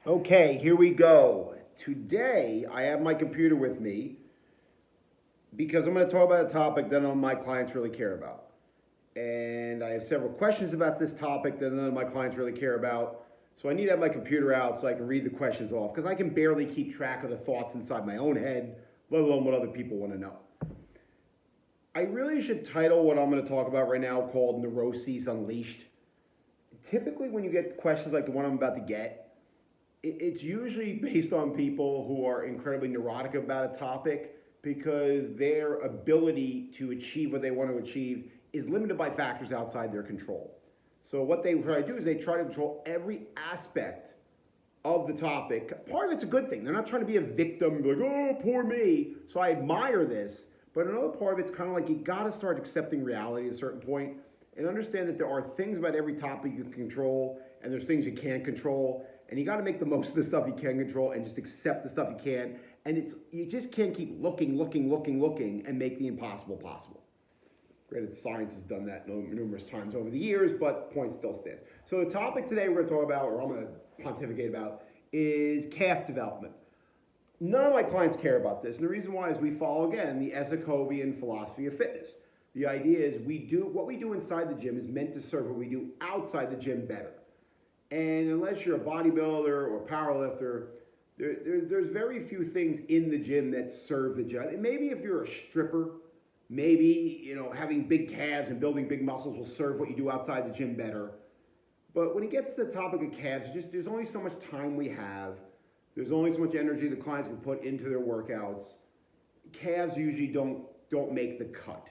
Okay, here we go. Today, I have my computer with me because I'm going to talk about a topic that none of my clients really care about. And I have several questions about this topic that none of my clients really care about. So I need to have my computer out so I can read the questions off because I can barely keep track of the thoughts inside my own head, let alone what other people want to know. I really should title what I'm going to talk about right now called Neuroses Unleashed. Typically, when you get questions like the one I'm about to get, it's usually based on people who are incredibly neurotic about a topic because their ability to achieve what they want to achieve is limited by factors outside their control. So what they try to do is they try to control every aspect of the topic. Part of it's a good thing. They're not trying to be a victim, like, oh, poor me. So I admire this. But another part of it's kind of like you got to start accepting reality at a certain point and understand that there are things about every topic you can control and there's things you can't control. And you got to make the most of the stuff you can control and just accept the stuff you can't. And you just can't keep looking, and make the impossible possible. Granted, science has done that numerous times over the years, but point still stands. So the topic today we're going to talk about, or I'm going to pontificate about, is calf development. None of my clients care about this, and the reason why is we follow, again, the Ezekovian philosophy of fitness. The idea is what we do inside the gym is meant to serve what we do outside the gym better. And unless you're a bodybuilder or powerlifter, there's very few things in the gym that serve the gym. And maybe if you're a stripper, maybe having big calves and building big muscles will serve what you do outside the gym better. But when it gets to the topic of calves, there's only so much time we have. There's only so much energy the clients can put into their workouts. Calves usually don't make the cut.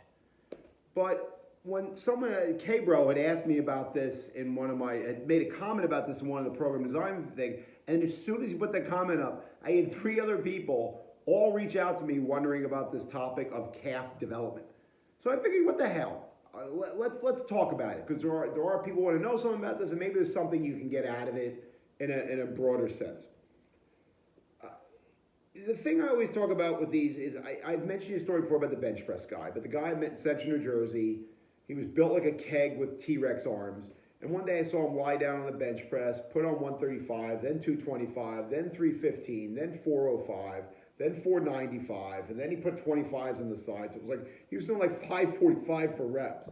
But when someone, K-Bro, had asked me about this in had made a comment about this in one of the program design things, and as soon as he put that comment up, I had 3 other people all reach out to me wondering about this topic of calf development. So I figured, what the hell? Let's talk about it because there are people who want to know something about this, and maybe there's something you can get out of it in a broader sense. The thing I always talk about with these is I've mentioned a story before about the bench press guy, but the guy I met in Central New Jersey, he was built like a keg with T-Rex arms. And one day I saw him lie down on the bench press, put on 135, then 225, then 315, then 405, then 495, and then he put 25s on the side. So it was like he was doing like 545 for reps.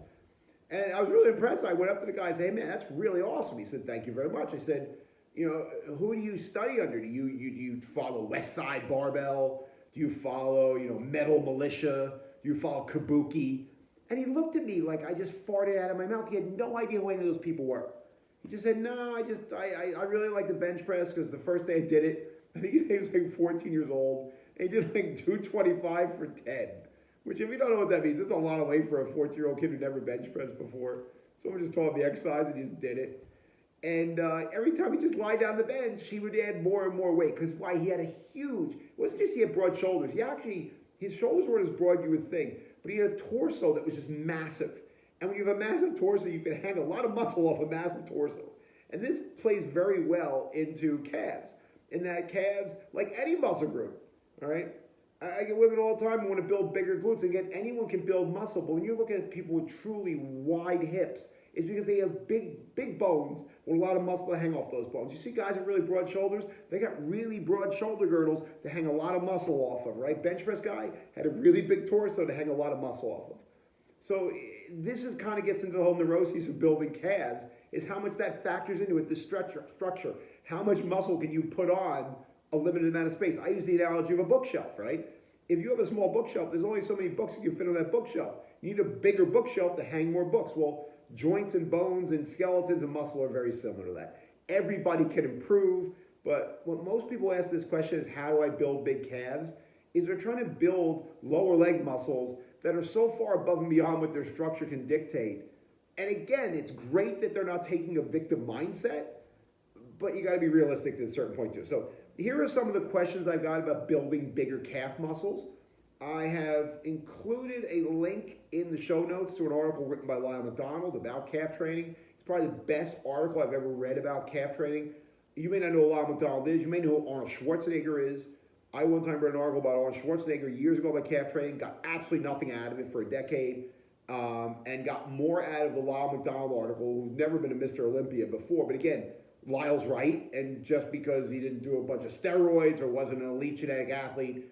And I was really impressed. I went up to the guy and said, hey man, that's really awesome. He said, thank you very much. I said, who do you study under? Do you follow West Side Barbell? Do you follow, Metal Militia? Do you follow Kabuki? And he looked at me like I just farted out of my mouth. He had no idea who any of those people were. He just said, no, I really like the bench press because the first day I did it, I think he was like 14 years old, and he did like 225 for 10, which if you don't know what that means, it's a lot of weight for a 14-year-old kid who never bench pressed before. Someone just taught him the exercise and he just did it. And every time he just lie down the bench, he would add more and more weight. Because why? He had a huge, it wasn't just he had broad shoulders. His shoulders weren't as broad you would think. But he had a torso that was just massive. And when you have a massive torso, you can hang a lot of muscle off a massive torso. And this plays very well into calves. In that calves, like any muscle group, all right? I get women all the time who want to build bigger glutes. Again, anyone can build muscle. But when you're looking at people with truly wide hips, it's because they have big bones with a lot of muscle to hang off those bones. You see guys with really broad shoulders, they got really broad shoulder girdles to hang a lot of muscle off of, right? Bench press guy had a really big torso to hang a lot of muscle off of. So this is kind of gets into the whole neuroses of building calves, is how much that factors into it, the structure. How much muscle can you put on a limited amount of space? I use the analogy of a bookshelf, right? If you have a small bookshelf, there's only so many books you can fit on that bookshelf. You need a bigger bookshelf to hang more books. Well, joints and bones and skeletons and muscle are very similar to that. Everybody can improve, but what most people ask this question is, how do I build big calves? Is they're trying to build lower leg muscles that are so far above and beyond what their structure can dictate. And again, it's great that they're not taking a victim mindset, but you got to be realistic to a certain point too. So here are some of the questions I've got about building bigger calf muscles. I have included a link in the show notes to an article written by Lyle McDonald about calf training. It's probably the best article I've ever read about calf training. You may not know who Lyle McDonald is. You may know who Arnold Schwarzenegger is. I one time read an article about Arnold Schwarzenegger years ago about calf training, got absolutely nothing out of it for a decade, and got more out of the Lyle McDonald article, who's never been a Mr. Olympia before. But again, Lyle's right, and just because he didn't do a bunch of steroids or wasn't an elite genetic athlete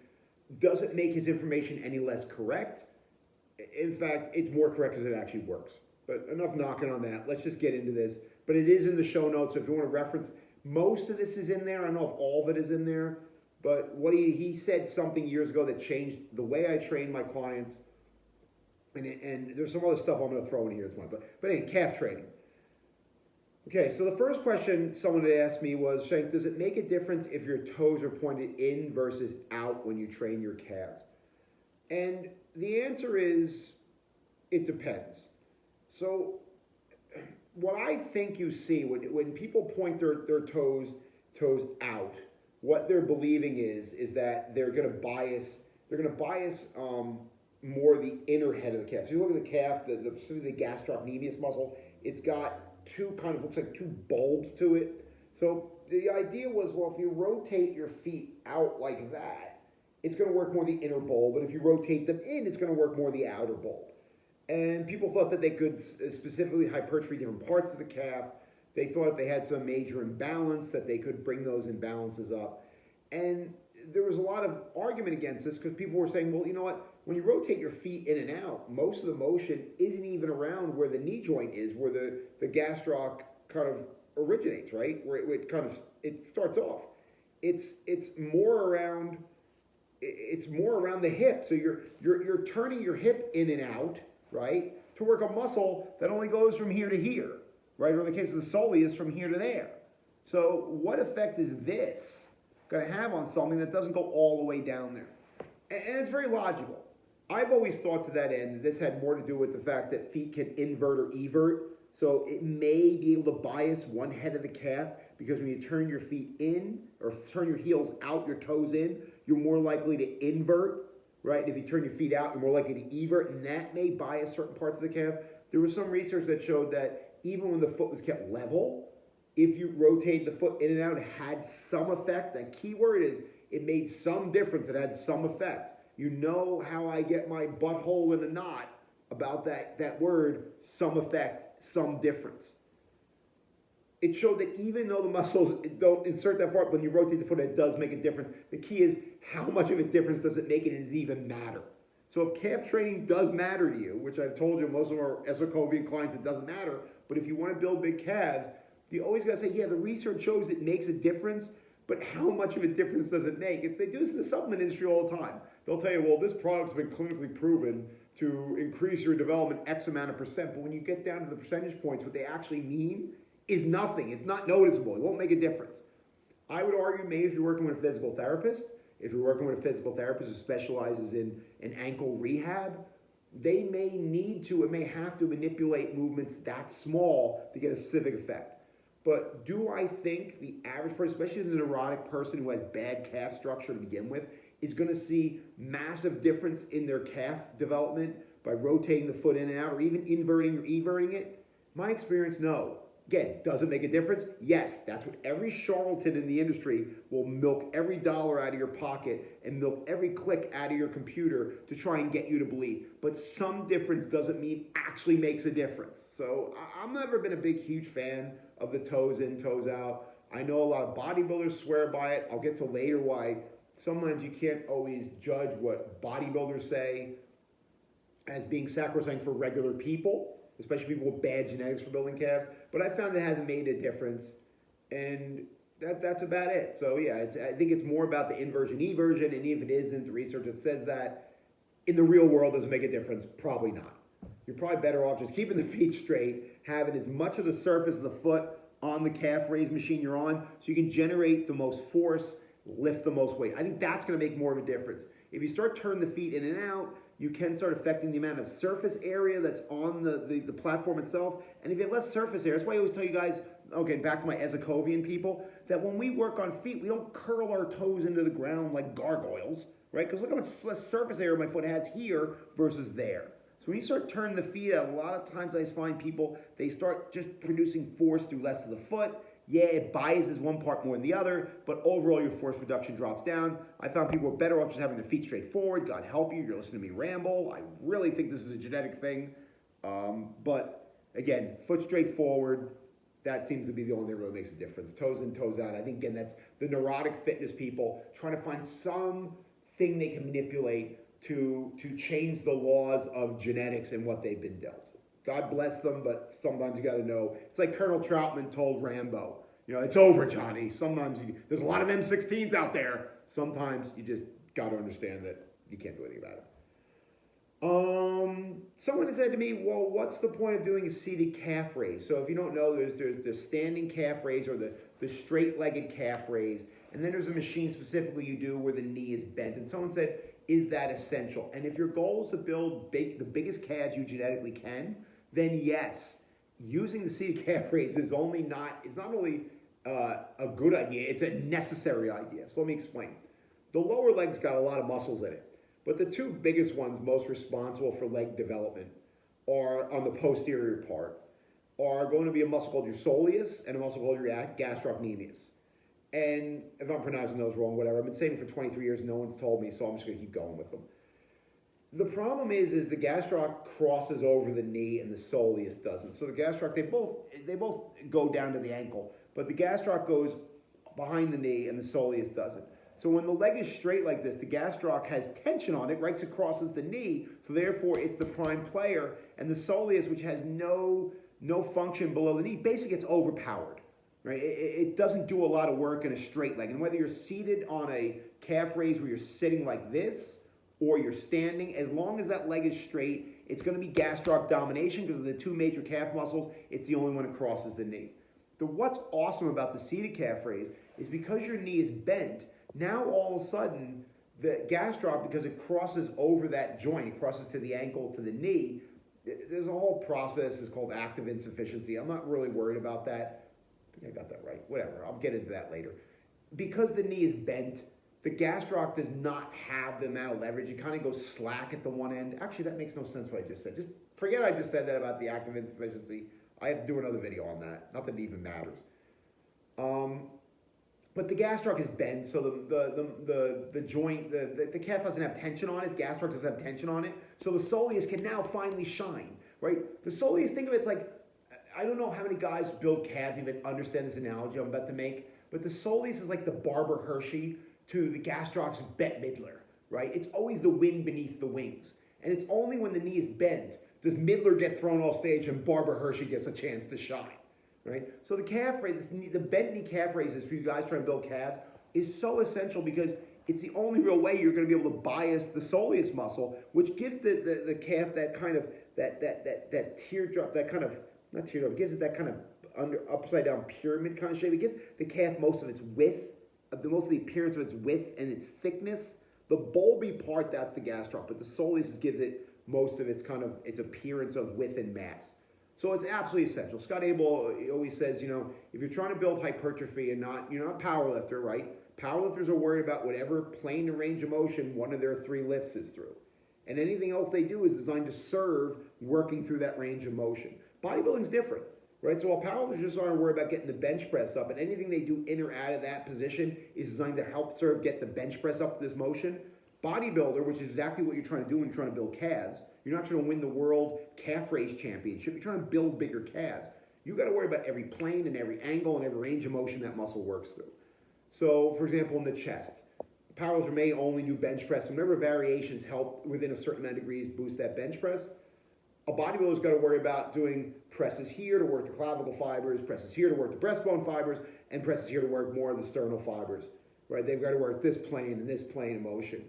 doesn't make his information any less correct. In fact, it's more correct because it actually works. But enough knocking on that. Let's just get into this. But it is in the show notes, so if you want to reference, most of this is in there. I don't know if all of it is in there, but what he said something years ago that changed the way I train my clients. And there's some other stuff I'm going to throw in here. But anyway, calf training. Okay, so the first question someone had asked me was, Shank, does it make a difference if your toes are pointed in versus out when you train your calves? And the answer is, it depends. So what I think you see when people point their toes out, what they're believing is that they're going to bias more the inner head of the calf. So you look at the calf, specifically the gastrocnemius muscle, it's got looks like two bulbs to it. So the idea was, well, if you rotate your feet out like that, it's going to work more the inner bulb, but if you rotate them in, it's going to work more the outer bulb. And people thought that they could specifically hypertrophy different parts of the calf. They thought if they had some major imbalance that they could bring those imbalances up. And there was a lot of argument against this because people were saying, well, you know what? When you rotate your feet in and out, most of the motion isn't even around where the knee joint is, where the gastroc kind of originates, right? Where it starts off. It's more around the hip. So you're turning your hip in and out, right, to work a muscle that only goes from here to here, right? Or in the case of the soleus, from here to there. So what effect is this going to have on something that doesn't go all the way down there? And it's very logical. I've always thought to that end that this had more to do with the fact that feet can invert or evert. So it may be able to bias one head of the calf because when you turn your feet in or turn your heels out, your toes in, you're more likely to invert, right? And if you turn your feet out, you're more likely to evert, and that may bias certain parts of the calf. There was some research that showed that even when the foot was kept level, if you rotate the foot in and out, it had some effect. The key word is it made some difference. It had some effect. You know how I get my butthole in a knot about that word, some effect, some difference. It showed that even though the muscles don't insert that far, when you rotate the foot, it does make a difference. The key is how much of a difference does it make, and does it even matter? So if calf training does matter to you, which I've told you, most of our Esocovian clients, it doesn't matter, but if you want to build big calves, you always got to say, yeah, the research shows it makes a difference, but how much of a difference does it make? They do this in the supplement industry all the time. They'll tell you, well, this product's been clinically proven to increase your development X amount of percent, but when you get down to the percentage points, what they actually mean is nothing. It's not noticeable. It won't make a difference. I would argue maybe if you're working with a physical therapist, if you're working with a physical therapist who specializes in ankle rehab, they may need to and may have to manipulate movements that small to get a specific effect. But do I think the average person, especially the neurotic person who has bad calf structure to begin with, is going to see massive difference in their calf development by rotating the foot in and out or even inverting or everting it? My experience, no. Again, does it make a difference? Yes, that's what every charlatan in the industry will milk every dollar out of your pocket and milk every click out of your computer to try and get you to believe. But some difference doesn't mean actually makes a difference. So I've never been a big, huge fan of the toes in, toes out. I know a lot of bodybuilders swear by it. I'll get to later why sometimes you can't always judge what bodybuilders say as being sacrosanct for regular people, especially people with bad genetics for building calves. But I found it hasn't made a difference, and that's about it. So yeah, I think it's more about the inversion, eversion, and if it isn't, the research that says that in the real world doesn't make a difference, probably not. You're probably better off just keeping the feet straight, having as much of the surface of the foot on the calf raise machine you're on so you can generate the most force, lift the most weight. I think that's going to make more of a difference. If you start turning the feet in and out, you can start affecting the amount of surface area that's on the platform itself. And if you have less surface area, that's why I always tell you guys, okay, back to my Esocovian people, that when we work on feet, we don't curl our toes into the ground like gargoyles, right? Because look how much less surface area my foot has here versus there. So when you start turning the feet out, a lot of times I find people, they start just producing force through less of the foot. Yeah, it biases one part more than the other, but overall your force production drops down. I found people were better off just having their feet straight forward. God help you, you're listening to me ramble. I really think this is a genetic thing. But again, foot straight forward, that seems to be the only thing that really makes a difference. Toes in, toes out. I think, again, that's the neurotic fitness people trying to find some thing they can manipulate to change the laws of genetics and what they've been dealt. God bless them, but sometimes you got to know. It's like Colonel Troutman told Rambo, it's over, Johnny. Sometimes there's a lot of M16s out there. Sometimes you just got to understand that you can't do anything about it. Someone said to me, well, what's the point of doing a seated calf raise? So if you don't know, there's the standing calf raise or the straight-legged calf raise, and then there's a machine specifically you do where the knee is bent. And someone said, is that essential? And if your goal is to build the biggest calves you genetically can, then yes, using the seated calf raise is not only a good idea, it's a necessary idea. So let me explain. The lower leg's got a lot of muscles in it. But the two biggest ones most responsible for leg development are on the posterior part, are going to be a muscle called your soleus and a muscle called your gastrocnemius. And if I'm pronouncing those wrong, whatever, I've been saying it for 23 years, no one's told me, so I'm just going to keep going with them. The problem is the gastroc crosses over the knee and the soleus doesn't. So the gastroc, they both go down to the ankle, but the gastroc goes behind the knee and the soleus doesn't. So when the leg is straight like this, the gastroc has tension on it, right? 'Cause it crosses the knee, so therefore it's the prime player, and the soleus, which has no function below the knee, basically gets overpowered, right? It doesn't do a lot of work in a straight leg. And whether you're seated on a calf raise where you're sitting like this, or you're standing, as long as that leg is straight, it's gonna be gastroc domination because of the two major calf muscles, it's the only one that crosses the knee. What's awesome about the seated calf raise is because your knee is bent, now all of a sudden, the gastroc, because it crosses over that joint, it crosses to the ankle, to the knee, there's a whole process, it's called active insufficiency. I'm not really worried about that. I think I got that right. Whatever, I'll get into that later. Because the knee is bent, the gastroc does not have the amount of leverage. It kind of goes slack at the one end. Actually, that makes no sense what I just said. Just forget I just said that about the active insufficiency. I have to do another video on that. Not that it even matters. But the gastroc is bent, so the joint, the calf doesn't have tension on it, the gastroc doesn't have tension on it, so the soleus can now finally shine, right? The soleus, think of it, it's like, I don't know how many guys build calves even understand this analogy I'm about to make, but the soleus is like the Barbara Hershey to the gastroc's Bette Midler, right? It's always the wind beneath the wings. And it's only when the knee is bent does Midler get thrown off stage and Barbara Hershey gets a chance to shine. Right? So the calf raise, the bent knee calf raises for you guys trying to build calves is so essential because it's the only real way you're going to be able to bias the soleus muscle, which gives the calf that kind of that teardrop, that kind of not teardrop, it gives it that kind of upside down pyramid kind of shape. It gives the calf most of its width, most of the appearance of its width and its thickness. The bulby part, that's the gastroc, but the soleus gives it most of its kind of its appearance of width and mass. So it's absolutely essential. Scott Abel always says, if you're trying to build hypertrophy and you're not a power lifter, right? Powerlifters are worried about whatever plane and range of motion one of their three lifts is through. And anything else they do is designed to serve working through that range of motion. Bodybuilding's different, right? So while powerlifters just aren't worried about getting the bench press up, and anything they do in or out of that position is designed to help get the bench press up to this motion, bodybuilder, which is exactly what you're trying to do when you're trying to build calves, you're not trying to win the world calf raise championship. You're trying to build bigger calves. You got to worry about every plane and every angle and every range of motion that muscle works through. So, for example, in the chest, powerlifters may only do bench press. Whenever variations help within a certain amount of degrees boost that bench press, a bodybuilder's got to worry about doing presses here to work the clavicle fibers, presses here to work the breastbone fibers, and presses here to work more of the sternal fibers. Right? They've got to work this plane and this plane of motion.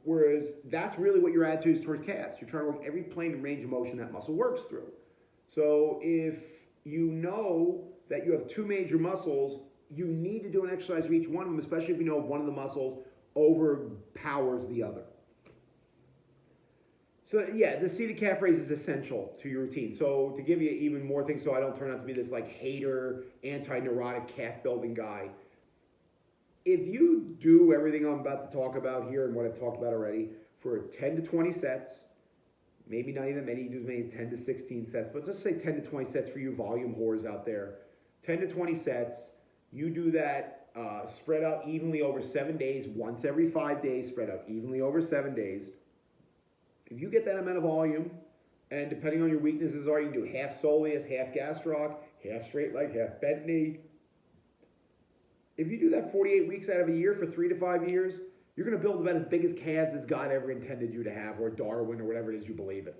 Whereas that's really what your attitude is towards calves. You're trying to work every plane and range of motion that muscle works through. So if you know that you have two major muscles, you need to do an exercise for each one of them, especially if you know one of the muscles overpowers the other. So yeah, the seated calf raise is essential to your routine. So to give you even more things so I don't turn out to be this like hater, anti-neurotic calf building guy, if you do everything I'm about to talk about here and what I've talked about already for 10 to 20 sets, maybe not even many, you do as many as 10 to 16 sets, but let's say 10 to 20 sets for you volume whores out there. 10 to 20 sets, you do that spread out evenly over 7 days, once every 5 days, spread out evenly over 7 days. If you get that amount of volume, and depending on your weaknesses you can do half soleus, half gastroc, half straight leg, half bent knee. If you do that 48 weeks out of a year for 3 to 5 years, you're going to build about as big as calves as God ever intended you to have, or Darwin, or whatever it is you believe in.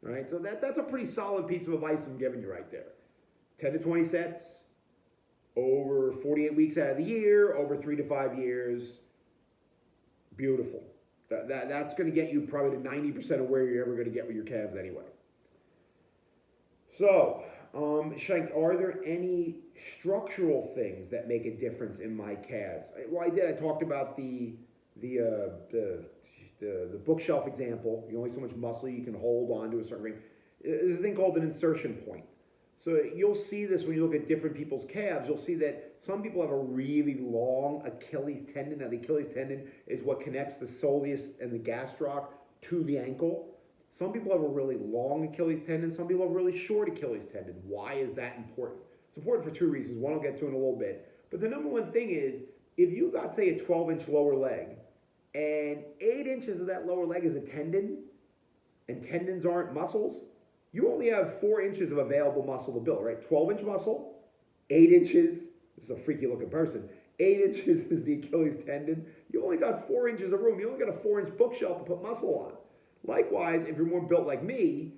Right? So that's a pretty solid piece of advice I'm giving you right there. 10 to 20 sets over 48 weeks out of the year, over 3 to 5 years. Beautiful. That's going to get you probably to 90% of where you're ever going to get with your calves anyway. So, Shank, are there any structural things that make a difference in my calves? Well, I did. I talked about the bookshelf example. You only so much muscle you can hold on to a certain ring. There's a thing called an insertion point. So you'll see this when you look at different people's calves. You'll see that some people have a really long Achilles tendon. Now, the Achilles tendon is what connects the soleus and the gastroc to the ankle. Some people have a really long Achilles tendon. Some people have a really short Achilles tendon. Why is that important? It's important for two reasons. One I'll get to in a little bit. But the number one thing is, if you got, say, a 12-inch lower leg, and 8 inches of that lower leg is a tendon, and tendons aren't muscles, you only have 4 inches of available muscle to build, right? 12-inch muscle, 8 inches, this is a freaky looking person, 8 inches is the Achilles tendon. You only got 4 inches of room. You only got a 4-inch bookshelf to put muscle on. Likewise, if you're more built like me,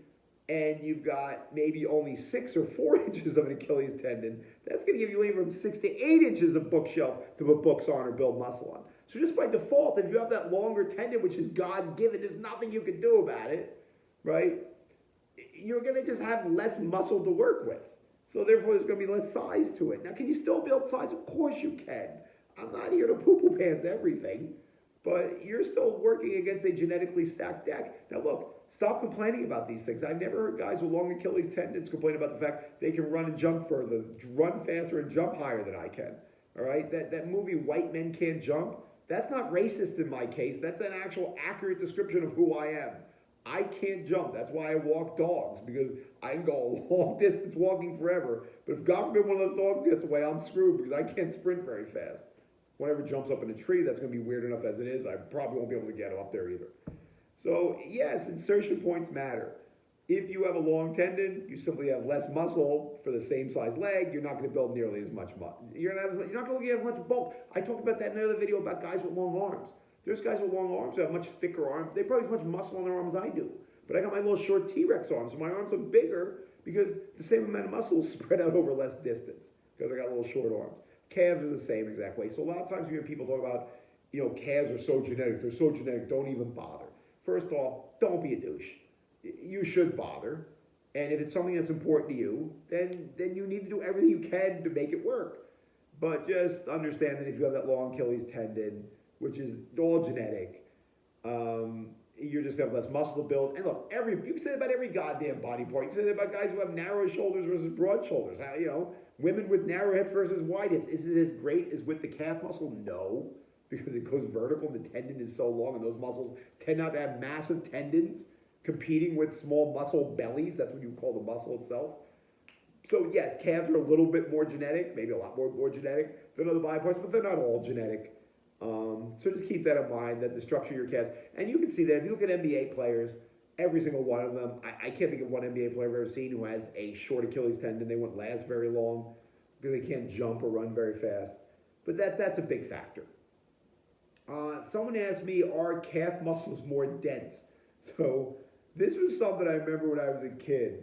and you've got maybe only 6 or 4 inches of an Achilles tendon, that's going to give you anywhere from 6 to 8 inches of bookshelf to put books on or build muscle on. So just by default, if you have that longer tendon, which is God-given, there's nothing you can do about it, right? You're going to just have less muscle to work with. So therefore, there's going to be less size to it. Now, can you still build size? Of course you can. I'm not here to poo-poo pants everything, but you're still working against a genetically stacked deck. Now look, stop complaining about these things. I've never heard guys with long Achilles tendons complain about the fact they can run and jump further, run faster and jump higher than I can. All right, that movie White Men Can't Jump, that's not racist in my case. That's an actual accurate description of who I am. I can't jump. That's why I walk dogs, because I can go a long distance walking forever. But if God forbid one of those dogs gets away, I'm screwed because I can't sprint very fast. Whenever it jumps up in a tree, that's going to be weird enough as it is. I probably won't be able to get up there either. So yes, insertion points matter. If you have a long tendon, you simply have less muscle for the same size leg. You're not going to build nearly as much muscle. You're not going to get as much bulk. I talked about that in another video about guys with long arms. There's guys with long arms who have much thicker arms. They probably have as much muscle on their arms as I do. But I got my little short T-Rex arms, so my arms are bigger because the same amount of muscle is spread out over less distance because I got little short arms. Calves are the same exact way. So a lot of times you hear people talk about, calves are so genetic. They're so genetic. Don't even bother. First off, don't be a douche. You should bother. And if it's something that's important to you, then you need to do everything you can to make it work. But just understand that if you have that long Achilles tendon, which is all genetic, you're just going to have less muscle to build. And look, you can say that about every goddamn body part. You can say that about guys who have narrow shoulders versus broad shoulders. Women with narrow hips versus wide hips. Is it as great as with the calf muscle? No, because it goes vertical and the tendon is so long, and those muscles tend not to have massive tendons competing with small muscle bellies. That's what you call the muscle itself. So yes, calves are a little bit more genetic, maybe a lot more genetic than other body parts, but they're not all genetic. So just keep that in mind, that the structure of your calves, and you can see that if you look at NBA players, every single one of them, I can't think of one NBA player I've ever seen who has a short Achilles tendon. They won't last very long because they can't jump or run very fast. But that's a big factor. Someone asked me, are calf muscles more dense? So this was something I remember when I was a kid,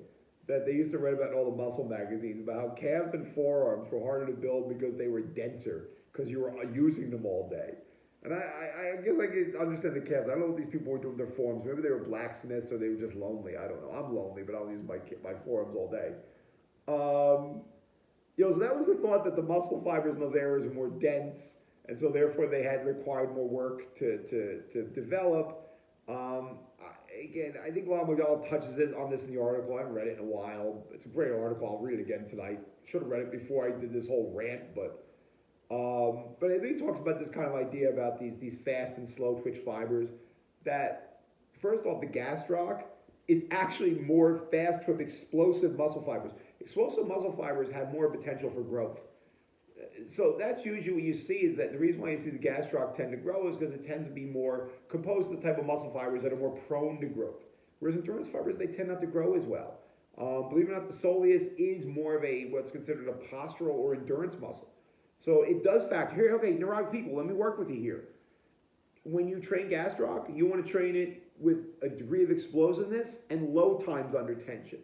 that they used to write about in all the muscle magazines, about how calves and forearms were harder to build because they were denser, because you were using them all day. And I guess I can understand the calves. I don't know what these people were doing with their forearms. Maybe they were blacksmiths or they were just lonely. I don't know. I'm lonely, but I'll use my forearms all day. So that was the thought, that the muscle fibers in those areas are more dense, and so therefore they had required more work to develop. Again, I think Lal McDonald touches on this in the article. I haven't read it in a while. It's a great article. I'll read it again tonight. Should have read it before I did this whole rant, but I think he talks about this kind of idea about these fast and slow twitch fibers, that first off, the gastroc is actually more fast twitch explosive muscle fibers. Explosive muscle fibers have more potential for growth. So that's usually what you see, is that the reason why you see the gastroc tend to grow is because it tends to be more composed of the type of muscle fibers that are more prone to growth. Whereas endurance fibers, they tend not to grow as well. Believe it or not, the soleus is more of a what's considered a postural or endurance muscle. So it does factor here. Okay, neurotic people, let me work with you here. When you train gastroc, you want to train it with a degree of explosiveness and low times under tension.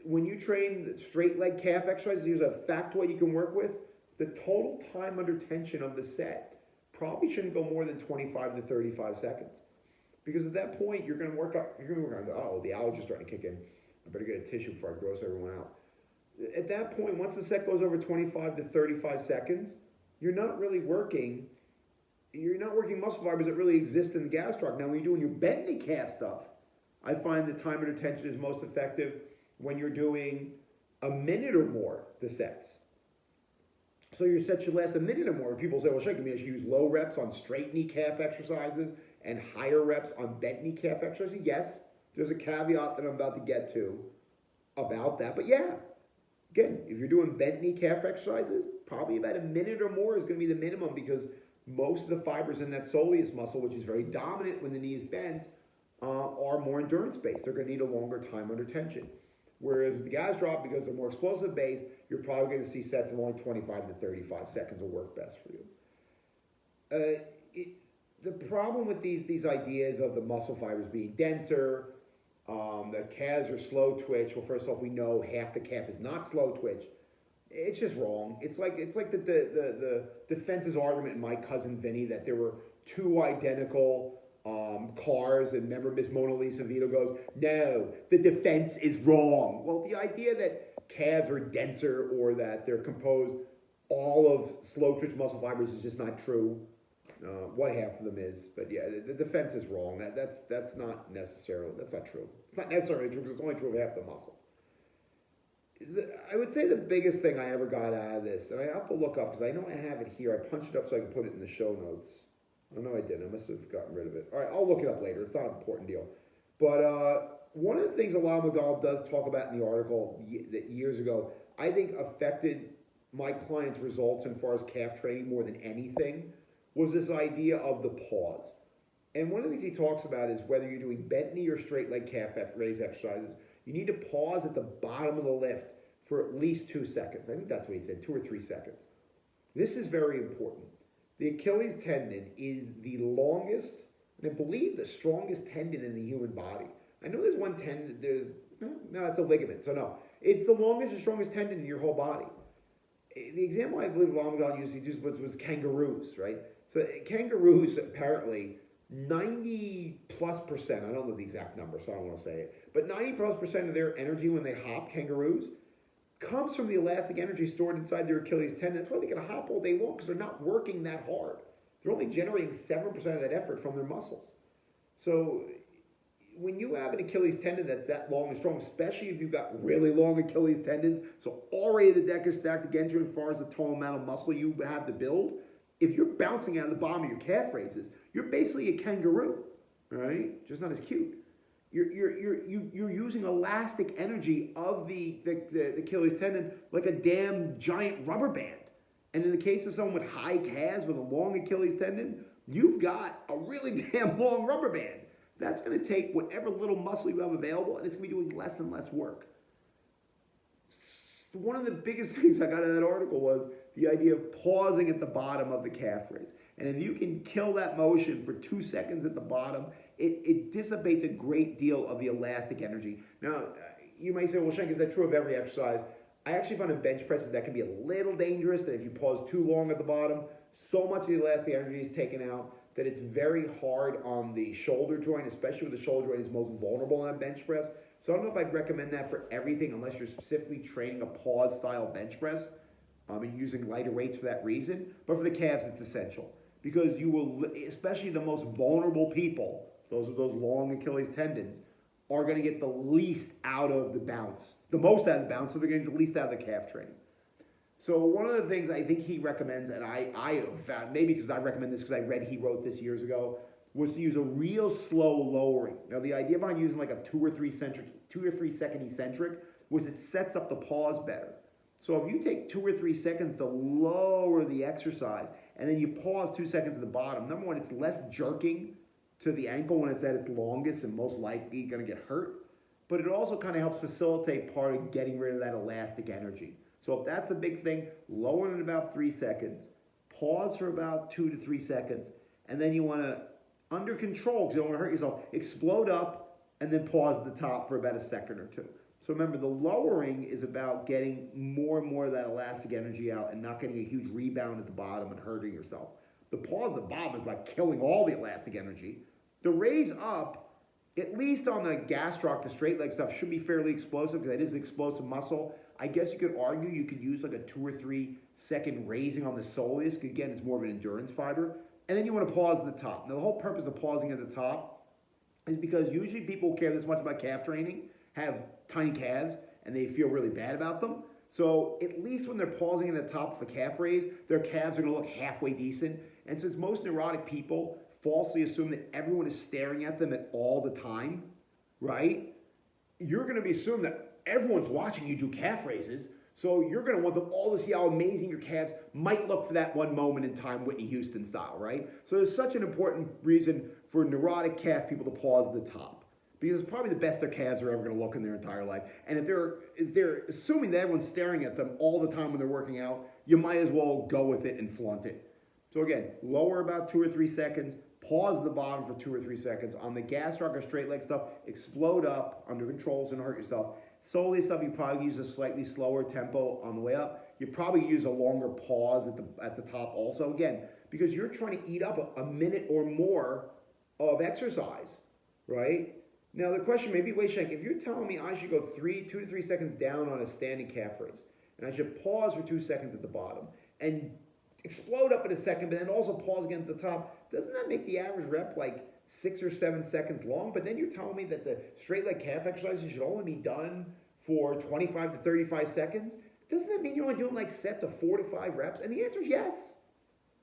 When you train straight leg calf exercises, here's a factoid you can work with. The total time under tension of the set probably shouldn't go more than 25 to 35 seconds. Because at that point, you're going to work on, oh, the allergies starting to kick in. I better get a tissue before I gross everyone out. At that point, once the set goes over 25 to 35 seconds, you're not working muscle fibers that really exist in the gastroc. Now, when you're doing your bent knee calf stuff, I find the time under tension is most effective when you're doing a minute or more, the sets. So your set should last a minute or more. People say, well, Shane, can you use low reps on straight knee calf exercises and higher reps on bent knee calf exercises? Yes, there's a caveat that I'm about to get to about that. But yeah, again, if you're doing bent knee calf exercises, probably about a minute or more is going to be the minimum because most of the fibers in that soleus muscle, which is very dominant when the knee is bent, are more endurance-based. They're going to need a longer time under tension. Whereas with the gastroc, because they're more explosive-based, you're probably going to see sets of only 25 to 35 seconds will work best for you. The problem with these ideas of the muscle fibers being denser, the calves are slow twitch. Well, first off, we know half the calf is not slow twitch. It's just wrong. It's like the defense's argument in My Cousin Vinny that there were two identical cars, and remember Miss Mona Lisa Vito goes, no, the defense is wrong. Well, the idea that calves are denser or that they're composed all of slow twitch muscle fibers is just not true. What half of them is, but yeah, the defense is wrong. That's not necessarily, that's not true. It's not necessarily true because it's only true of half the muscle. I would say the biggest thing I ever got out of this, and I have to look up because I know I have it here. I punched it up so I can put it in the show notes. Oh, no, I didn't. I must have gotten rid of it. All right, I'll look it up later. It's not an important deal. But one of the things Alana McDonald does talk about in the article that years ago, I think affected my clients' results as far as calf training more than anything, was this idea of the pause. And one of the things he talks about is whether you're doing bent knee or straight leg calf raise exercises, you need to pause at the bottom of the lift for at least 2 seconds. I think that's what he said, 2 or 3 seconds. This is very important. The Achilles tendon is the longest, and I believe the strongest tendon in the human body. I know there's one tendon, no, it's a ligament, so no. It's the longest and strongest tendon in your whole body. The example I believe Lamagal used was kangaroos, right? So kangaroos, apparently, 90+%, I don't know the exact number, so I don't want to say it, but 90+% of their energy when they hop, kangaroos, comes from the elastic energy stored inside their Achilles tendon. That's why they can hop all day long, because they're not working that hard. They're only generating 7% of that effort from their muscles. So when you have an Achilles tendon that's that long and strong, especially if you've got really long Achilles tendons, so already the deck is stacked against you as far as the total amount of muscle you have to build, if you're bouncing out the bottom of your calf raises, you're basically a kangaroo, right? Just not as cute. You're using elastic energy of the Achilles tendon like a damn giant rubber band. And in the case of someone with high calves with a long Achilles tendon, you've got a really damn long rubber band. That's going to take whatever little muscle you have available, and it's going to be doing less and less work. One of the biggest things I got out of that article was the idea of pausing at the bottom of the calf raise. And if you can kill that motion for 2 seconds at the bottom, it dissipates a great deal of the elastic energy. Now, you might say, well, Shank, is that true of every exercise? I actually find in bench presses that can be a little dangerous, that if you pause too long at the bottom, so much of the elastic energy is taken out that it's very hard on the shoulder joint, especially when the shoulder joint is most vulnerable on a bench press. So I don't know if I'd recommend that for everything unless you're specifically training a pause-style bench press and using lighter weights for that reason. But for the calves, it's essential because you will, especially the most vulnerable people, those long Achilles tendons, are going to get the least out of the bounce, the most out of the bounce, so they're going to get the least out of the calf training. So one of the things I think he recommends, and I have found, maybe because I recommend this because I read he wrote this years ago, was to use a real slow lowering. Now the idea behind using like a 2 or 3 second eccentric was it sets up the pause better. So if you take 2 or 3 seconds to lower the exercise and then you pause 2 seconds at the bottom, number one, it's less jerking to the ankle when it's at its longest and most likely going to get hurt. but it also kind of helps facilitate part of getting rid of that elastic energy. So if that's a big thing, lower it in about 3 seconds, pause for about 2 to 3 seconds, and then you want to, under control, because you don't want to hurt yourself, explode up and then pause at the top for about a second or two. So remember, the lowering is about getting more and more of that elastic energy out and not getting a huge rebound at the bottom and hurting yourself. The pause at the bottom is by killing all the elastic energy. The raise up, at least on the gastroc, the straight leg stuff, should be fairly explosive because that is an explosive muscle. I guess you could argue you could use like a 2 or 3 second raising on the soleus, because again, it's more of an endurance fiber. And then you want to pause at the top. Now, the whole purpose of pausing at the top is because usually people who care this much about calf training have tiny calves and they feel really bad about them. So at least when they're pausing at the top of a calf raise, their calves are going to look halfway decent. And since most neurotic people falsely assume that everyone is staring at them at all the time, right? You're going to be assuming that everyone's watching you do calf raises. So you're going to want them all to see how amazing your calves might look for that one moment in time, Whitney Houston style, right? So there's such an important reason for neurotic calf people to pause at the top, because it's probably the best their calves are ever going to look in their entire life. And if they're assuming that everyone's staring at them all the time when they're working out, you might as well go with it and flaunt it. So again, lower about 2 or 3 seconds, pause at the bottom for 2 or 3 seconds. On the gastroc or straight leg stuff, explode up under control so you don't hurt yourself. Soleus stuff, you probably use a slightly slower tempo on the way up. You probably use a longer pause at the top also, again, because you're trying to eat up a minute or more of exercise, right? Now the question may be, wait, Shank, if you're telling me I should go 2 to 3 seconds down on a standing calf raise, and I should pause for 2 seconds at the bottom, and explode up in a second, but then also pause again at the top, doesn't that make the average rep like 6 or 7 seconds long? But then you're telling me that the straight leg calf exercises should only be done for 25 to 35 seconds? Doesn't that mean you're only doing like sets of 4 to 5 reps? And the answer is yes.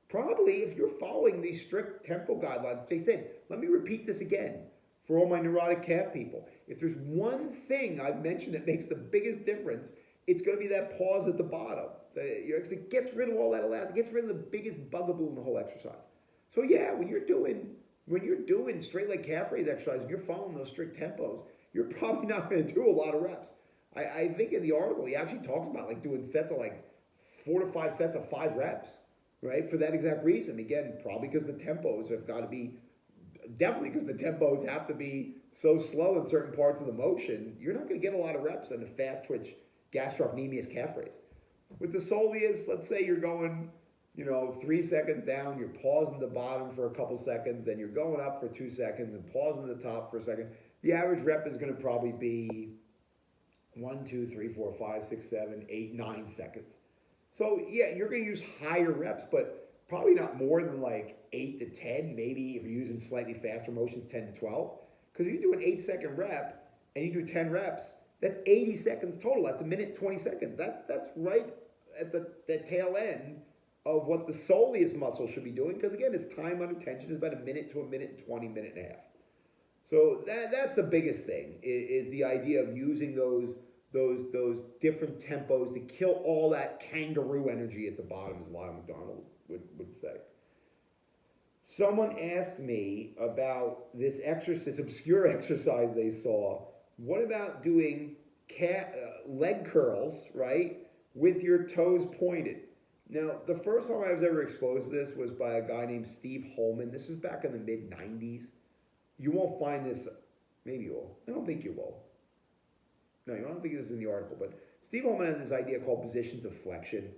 Probably, if you're following these strict tempo guidelines, they said, let me repeat this again for all my neurotic calf people. If there's one thing I've mentioned that makes the biggest difference, it's going to be that pause at the bottom. It gets rid of all that elastic, it gets rid of the biggest bugaboo in the whole exercise. So yeah, when you're doing straight leg calf raise exercise and you're following those strict tempos, you're probably not going to do a lot of reps. I think in the article he actually talks about like doing sets of like 4 to 5 sets of 5 reps, right? For that exact reason. Again, probably because the tempos have got to be, definitely because the tempos have to be so slow in certain parts of the motion, you're not going to get a lot of reps in a fast twitch gastrocnemius calf raise. With the soleus, let's say you're going, 3 seconds down, you're pausing the bottom for a couple seconds, and you're going up for 2 seconds and pausing the top for a second. The average rep is going to probably be 1, 2, 3, 4, 5, 6, 7, 8, 9 seconds. So yeah, you're going to use higher reps, but probably not more than like 8 to 10, maybe if you're using slightly faster motions, 10 to 12. Because if you do an 8-second rep and you do 10 reps, that's 80 seconds total. That's a minute 20 seconds. That's right at the tail end of what the soleus muscle should be doing, because again, its time under tension is about a minute to a minute and 20, minute and a half. So that's the biggest thing, is the idea of using those different tempos to kill all that kangaroo energy at the bottom, as Lyle McDonald would say. Someone asked me about this exercise, obscure exercise they saw. What about doing leg curls, right, with your toes pointed? Now, the first time I was ever exposed to this was by a guy named Steve Holman. This was back in the mid-90s. You won't find this, maybe you will. I don't think you will. No, I don't think this is in the article, but Steve Holman had this idea called positions of flexion.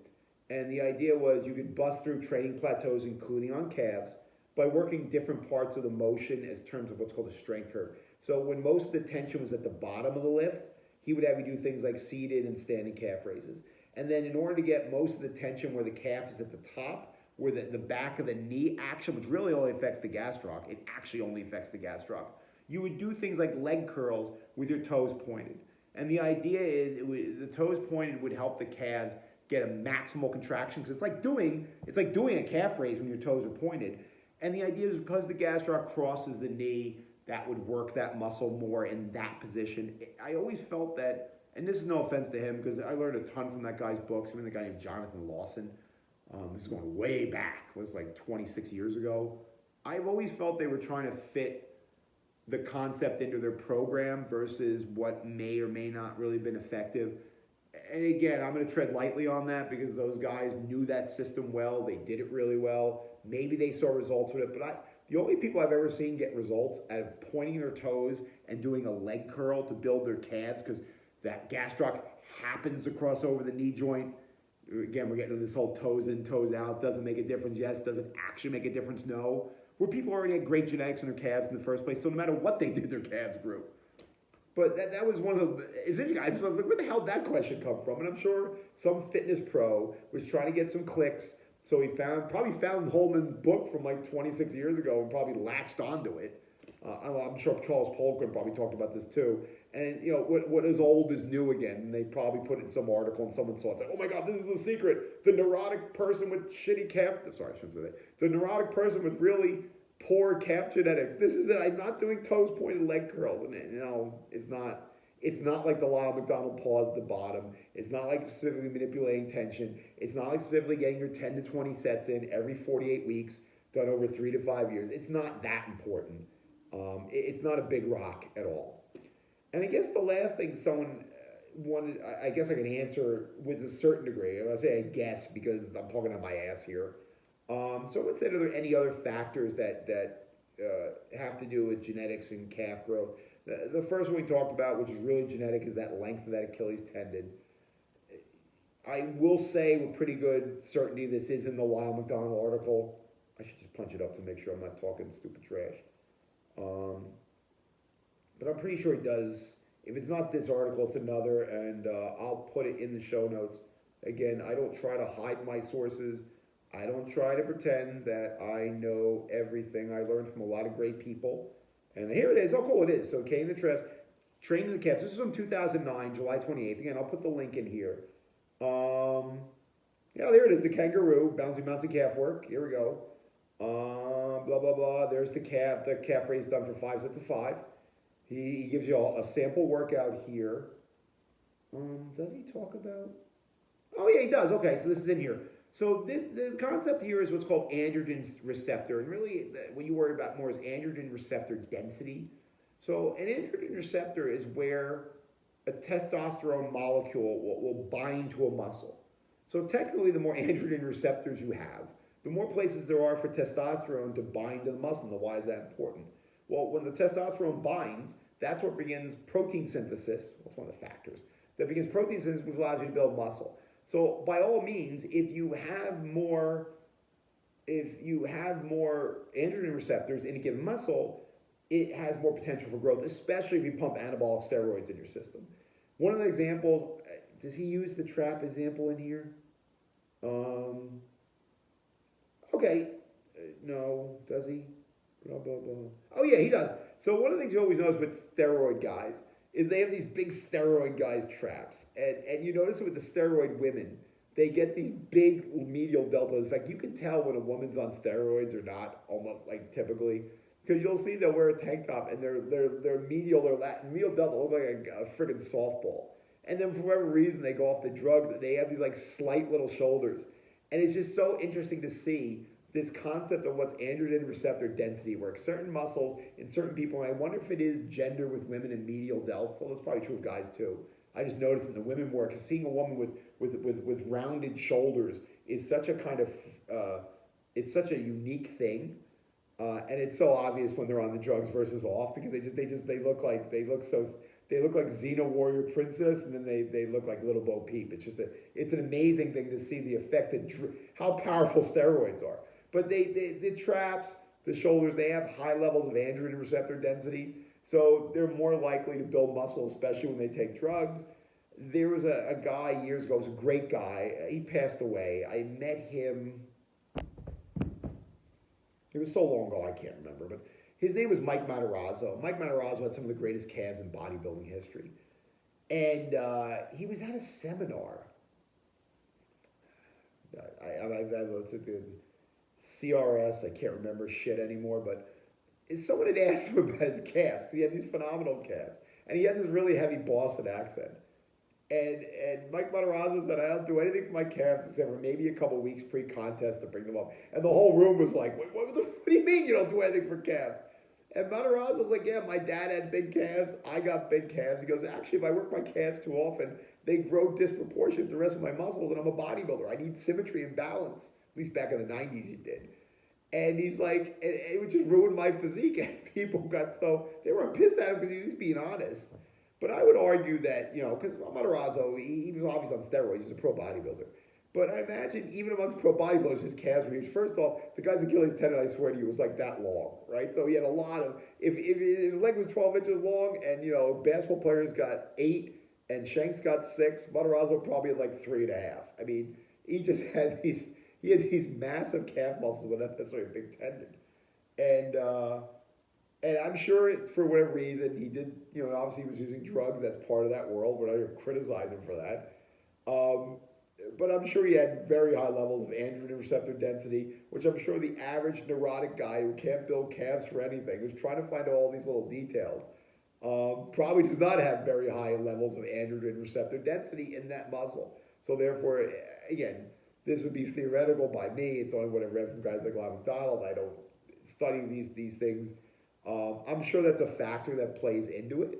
And the idea was you could bust through training plateaus, including on calves, by working different parts of the motion as terms of what's called a strength curve. So when most of the tension was at the bottom of the lift, he would have you do things like seated and standing calf raises. And then in order to get most of the tension where the calf is at the top, where the back of the knee action, which really only affects the gastroc, it actually only affects the gastroc, you would do things like leg curls with your toes pointed. And the idea is the toes pointed would help the calves get a maximal contraction, because it's like doing a calf raise when your toes are pointed. And the idea is because the gastroc crosses the knee, that would work that muscle more in that position. I always felt that, and this is no offense to him, because I learned a ton from that guy's books. I mean, the guy named Jonathan Lawson. This is going way back. It was like 26 years ago. I've always felt they were trying to fit the concept into their program versus what may or may not really been effective. And again, I'm going to tread lightly on that because those guys knew that system well. They did it really well. Maybe they saw results with it, but the only people I've ever seen get results out of pointing their toes and doing a leg curl to build their calves, because that gastroc happens to cross over the knee joint. Again, we're getting to this whole toes in, toes out. Doesn't make a difference. Yes. Does it actually make a difference? No. Where people already had great genetics in their calves in the first place, so no matter what they did, their calves grew. But that was one of the, it's interesting. I was like, where the hell did that question come from? And I'm sure some fitness pro was trying to get some clicks. So he probably found Holman's book from like 26 years ago and probably latched onto it. I'm sure Charles Polkin probably talked about this too. And what is old is new again. And they probably put it in some article and someone saw it. It's like, oh my God, this is the secret. The neurotic person with shitty calf, sorry, I shouldn't say that. The neurotic person with really poor calf genetics. This is it. I'm not doing toes pointed leg curls. And it's not like the Lyle McDonald pause at the bottom. It's not like specifically manipulating tension. It's not like specifically getting your 10 to 20 sets in every 48 weeks, done over 3 to 5 years. It's not that important. It's not a big rock at all. And I guess the last thing someone wanted, I guess I can answer with a certain degree. I say I guess because I'm talking on my ass here. Someone said, are there any other factors that have to do with genetics and calf growth? The first one we talked about, which is really genetic, is that length of that Achilles tendon. I will say with pretty good certainty this is in the Lyle McDonald article. I should just punch it up to make sure I'm not talking stupid trash. But I'm pretty sure it does. If it's not this article, it's another, and I'll put it in the show notes. Again, I don't try to hide my sources. I don't try to pretend that I know everything. I learned from a lot of great people. And here it is. Oh, cool, it is. So, Training the Calves. This is from 2009, July 28th. Again, I'll put the link in here. Yeah, there it is. The kangaroo, bouncing calf work. Here we go. Blah, blah, blah. There's the calf. The calf raise done for 5 sets of 5. He gives you a sample workout here. Does he talk about? Oh, yeah, he does. Okay, so this is in here. So the concept here is what's called androgen receptor. And really, what you worry about more is androgen receptor density. So an androgen receptor is where a testosterone molecule will bind to a muscle. So technically, the more androgen receptors you have, the more places there are for testosterone to bind to the muscle. Now, why is that important? Well, when the testosterone binds, that's what begins protein synthesis. That's one of the factors that begins protein synthesis, which allows you to build muscle. So by all means, if you have more androgen receptors in a given muscle, it has more potential for growth, especially if you pump anabolic steroids in your system. One of the examples, does he use the trap example in here? Okay, no, does he? Blah, blah, blah. Oh yeah, he does. So one of the things you always notice with steroid guys is they have these big steroid guys traps. And you notice it with the steroid women, they get these big medial deltoids. In fact, you can tell when a woman's on steroids or not, almost like typically, because you'll see they'll wear a tank top and their medial delta look like a friggin' softball. And then for whatever reason, they go off the drugs and they have these like slight little shoulders. And it's just so interesting to see this concept of what's androgen receptor density works. Certain muscles in certain people, and I wonder if it is gender with women and medial delts. So that's probably true of guys too. I just noticed in the women work, seeing a woman with rounded shoulders is such a kind of, it's such a unique thing. And it's so obvious when they're on the drugs versus off, because they look like Xena Warrior Princess, and then they look like Little Bo Peep. It's an amazing thing to see the effect how powerful steroids are. But the traps, the shoulders, they have high levels of androgen receptor densities, so they're more likely to build muscle, especially when they take drugs. There was a guy years ago, it was a great guy. He passed away. I met him, it was so long ago I can't remember, but his name was Mike Matarazzo. Mike Matarazzo had some of the greatest calves in bodybuilding history. And he was at a seminar. I took the CRS, I can't remember shit anymore, but someone had asked him about his calves, because he had these phenomenal calves. And he had this really heavy Boston accent. And Mike Matarazzo said, I don't do anything for my calves except for maybe a couple weeks pre-contest to bring them up. And the whole room was like, what do you mean you don't do anything for calves? And Matarazzo's like, yeah, my dad had big calves. I got big calves. He goes, actually, if I work my calves too often, they grow disproportionate to the rest of my muscles, and I'm a bodybuilder. I need symmetry and balance. At least back in the 90s, you did. And he's like, it would just ruin my physique. And people got so, they were pissed at him because he was being honest. But I would argue that, because Matarazzo, he was obviously on steroids. He's a pro bodybuilder. But I imagine even amongst pro bodybuilders, his calves were huge. First off, the guy's Achilles tendon, I swear to you, was like that long, right? So he had a lot of, if his leg was 12 inches long and, basketball players got 8 and Shanks got 6, Matarazzo probably had like 3.5. I mean, he just had these massive calf muscles, but not necessarily a big tendon. And I'm sure for whatever reason, he did, obviously he was using drugs. That's part of that world. We're not going to criticize him for that. But I'm sure he had very high levels of androgen receptor density, which I'm sure the average neurotic guy who can't build calves for anything, who's trying to find all these little details, probably does not have very high levels of androgen receptor density in that muscle. So therefore, again, this would be theoretical by me. It's only what I've read from guys like Lyle McDonald. I don't study these things. I'm sure that's a factor that plays into it,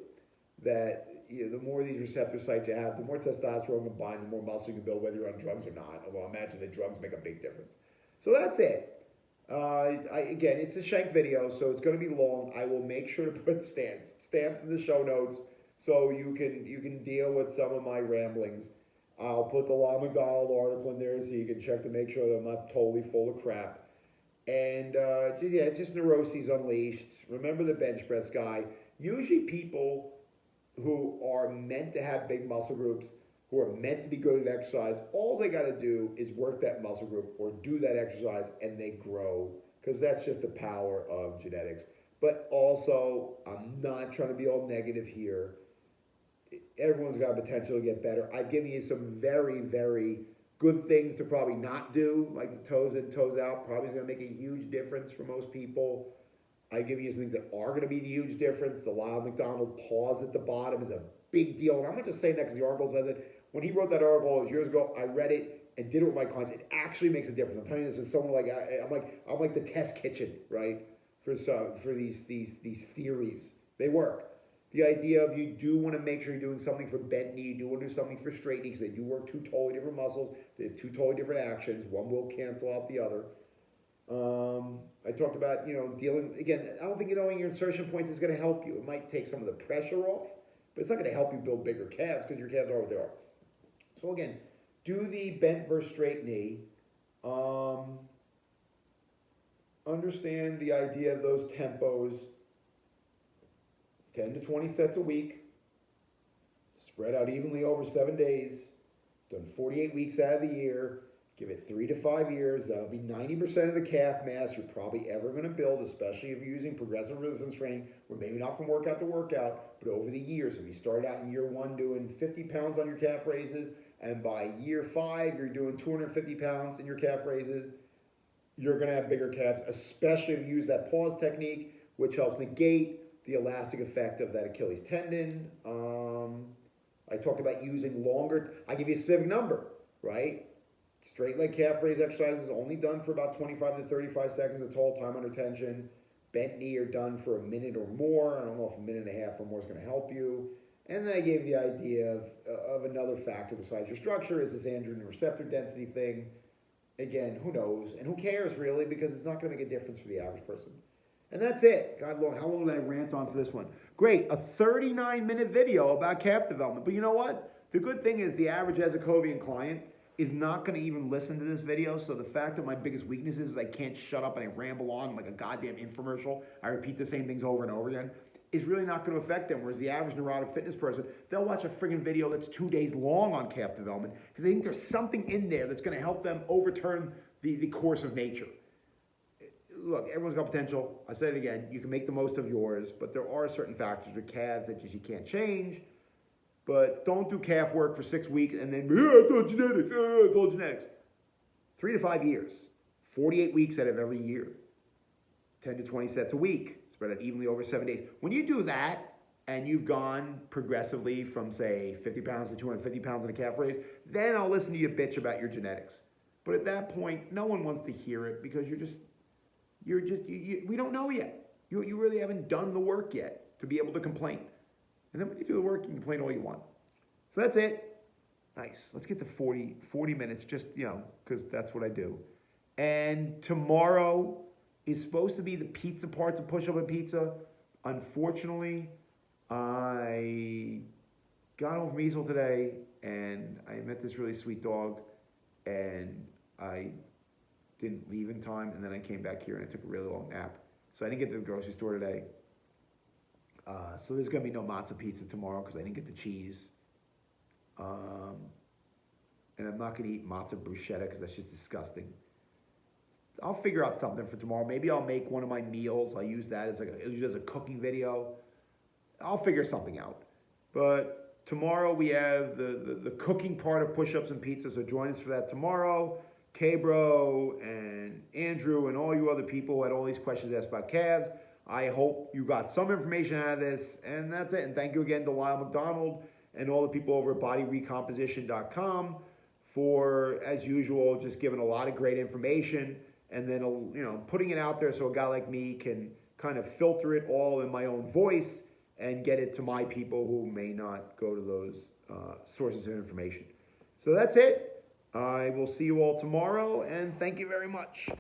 that the more of these receptor sites you have, the more testosterone combined, the more muscle you can build, whether you're on drugs or not. Although I imagine that drugs make a big difference. So that's it. Again, it's a Shank video, so it's going to be long. I will make sure to put stamps in the show notes so you can deal with some of my ramblings. I'll put the Lyle McDonald article in there so you can check to make sure that I'm not totally full of crap. And it's just neuroses unleashed. Remember the bench press guy. Usually people who are meant to have big muscle groups, who are meant to be good at exercise, all they got to do is work that muscle group or do that exercise and they grow, because that's just the power of genetics. But also, I'm not trying to be all negative here. Everyone's got potential to get better. I've given you some very, very good things to probably not do, like the toes in, toes out. Probably is going to make a huge difference for most people. I've given you some things that are going to be the huge difference. The Lyle McDonald pause at the bottom is a big deal. And I'm not just saying that because the article says it. When he wrote that article, it was years ago, I read it and did it with my clients. It actually makes a difference. I'm telling you this as someone like, I'm like the test kitchen, right? For these theories. They work. The idea of you do want to make sure you're doing something for bent knee, you do want to do something for straight knee, because they do work two totally different muscles. They have two totally different actions. One will cancel out the other. I talked about, dealing, again, I don't think knowing your insertion points is going to help you. It might take some of the pressure off, but it's not going to help you build bigger calves because your calves are what they are. So again, do the bent versus straight knee. Understand the idea of those tempos. 10 to 20 sets a week, spread out evenly over 7 days, done 48 weeks out of the year, give it 3 to 5 years. That'll be 90% of the calf mass you're probably ever going to build, especially if you're using progressive resistance training, or maybe not from workout to workout, but over the years. If you start out in year 1 doing 50 pounds on your calf raises, and by year 5 you're doing 250 pounds in your calf raises, you're going to have bigger calves, especially if you use that pause technique, which helps negate the elastic effect of that Achilles tendon. I talked about using longer. I give you a specific number, right? Straight leg calf raise exercises only done for about 25 to 35 seconds of total time under tension. Bent knee are done for a minute or more. I don't know if a minute and a half or more is going to help you. And then I gave the idea of another factor besides your structure is this androgen receptor density thing. Again, who knows? And who cares really, because it's not going to make a difference for the average person. And that's it. God, how long did I rant on for this one? Great, a 39-minute video about calf development. But you know what? The good thing is the average Ezekovian client is not going to even listen to this video. So the fact that my biggest weakness is I can't shut up and I ramble on like a goddamn infomercial. I repeat the same things over and over again. Is really not going to affect them. Whereas the average neurotic fitness person, they'll watch a friggin' video that's 2 days long on calf development because they think there's something in there that's going to help them overturn the course of nature. Look, everyone's got potential. I said it again, you can make the most of yours, but there are certain factors with calves that you can't change. But don't do calf work for 6 weeks and then, it's all genetics, it's all genetics. 3 to 5 years, 48 weeks out of every year, 10 to 20 sets a week, spread out evenly over 7 days. When you do that, and you've gone progressively from, say, 50 pounds to 250 pounds in a calf raise, then I'll listen to you bitch about your genetics. But at that point, no one wants to hear it because we don't know yet. You really haven't done the work yet to be able to complain. And then when you do the work, you can complain all you want. So that's it. Nice. Let's get to 40 minutes, just, because that's what I do. And tomorrow is supposed to be the pizza parts of Push Up and Pizza. Unfortunately, I got home from Easel today, and I met this really sweet dog, and I didn't leave in time, and then I came back here and I took a really long nap. So I didn't get to the grocery store today. So there's going to be no matzo pizza tomorrow because I didn't get the cheese. And I'm not going to eat matzo bruschetta because that's just disgusting. I'll figure out something for tomorrow. Maybe I'll make one of my meals. I'll use that as a cooking video. I'll figure something out. But tomorrow we have the cooking part of Push-Ups and Pizza, so join us for that tomorrow. K-Bro and Andrew and all you other people who had all these questions asked about calves. I hope you got some information out of this, and that's it. And thank you again to Lyle McDonald and all the people over at bodyrecomposition.com for, as usual, just giving a lot of great information and then, putting it out there so a guy like me can kind of filter it all in my own voice and get it to my people who may not go to those sources of information. So that's it. I will see you all tomorrow, and thank you very much.